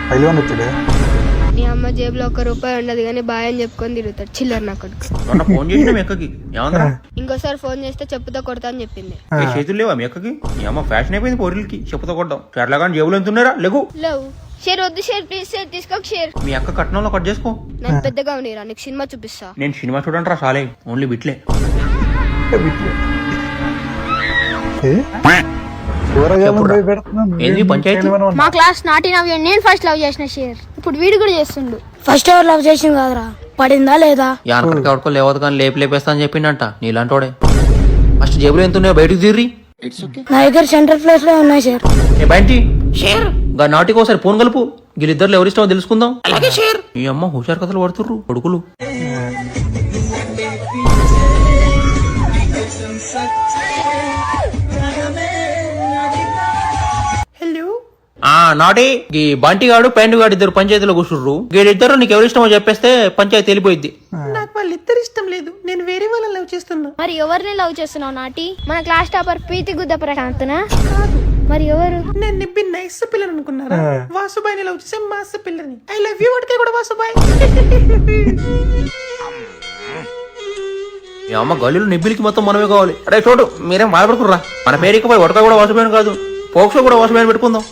పైలవాన్ వచ్చాడే. నీ అమ్మ జేబులో ₹1 ఉండదు కానీ బాయ్ అని చెప్పుకొని తిరుగుతాడు చిల్లర నా కొడుకు. మొన్న ఫోన్ చేసిన మీ అక్కకి ఏమన్నా ఇంకోసారి ఫోన్ చేస్తే చెప్పుతో కొడతా అని చెప్పింది. చేతులు లేవా మీ అక్కకి? మీ అమ్మ ఫ్యాషన్ అయిపోయింది పోరీలకి చెప్పుతో కొట్టడం. అట్లా కానీ జేబులు ఎంత ఉన్నారా లేవు. లేవు. షేర్ వద్దు, షేర్ ప్లీజ్, షేర్ తీసుకోక షేర్. మీ అక్క కట్నంలో కట్ చేసుకో. నేను పెద్దగా ఉండేరా, నీకు సినిమా చూపిస్తా. నేను సినిమా చూడండి సాలే, ఓన్లీ బిట్లే. ఏంది పంచాయతీ? మా క్లాస్ నాటి నవ్వు నేను ఫస్ట్ లవ్ చేసిన షేర్, ఇప్పుడు వీడు కూడా చేస్తుండు. ఫస్ట్ ఎవరు లవ్ చేసింది కాదురా, పడిందా లేదా? యానకడికి ఆడుకో లేవద్దు కానీ లేపేస్తా అని చెప్పిండంట నీలాంటోడే. ఫస్ట్ జేబులు ఎంత ఉన్నాయో బయటకు తీర్రి. నా దగ్గర సెంటర్ ప్లేస్ లో ఉన్నాయి షేర్. ఏ బయటి షేర్ గా నాటికి ఒకసారి ఫోన్ కలుపు, వీళ్ళిద్దరు ఎవరిష్టమో తెలుసుకుందాం. అలాగే షేర్. ఈ అమ్మ హుషారు కథలు పడుతుర్రు కొడుకులు. నాటి ఈ బంటిగాడు పెండుగాడు ఇద్దరు పంచాయతీలో కూర్చుర్రు. వీళ్ళిద్దరు నీకు ఎవరిష్టమో చెప్పేస్తే పంచాయతీ వెళ్ళిపోయింది. నాకు వాళ్ళిద్దరు ఇష్టం లేదు, నేను వేరే వాళ్ళని లవ్ చేస్తున్నా. మరి ఎవరిని లవ్ చేస్తున్నావు నాటి? మన క్లాస్ టాపర్ ప్రీతి గుద్ద ప్రశాంతనా? మరి ఎవరు? నేను నిబ్బి నైస్ పిల్లని అనుకున్నారా? వాసుబాయిని లవ్ చేసే మాస పిల్లని. ఐ లవ్ యూ అడితే కూడా వాసుబాయ్. ఈ అమ్మ గల్లీలో నిబ్బిలికి మొత్తం మనమే కావాలి. అరే చూడు మీరేం బాధపడుకుర్రా, మన పేరుకి పోయి ఒడక కూడా వాసుబాయిని కాదు, పోక్సో కూడా వాసుబాయిని పెట్టుకుందాం.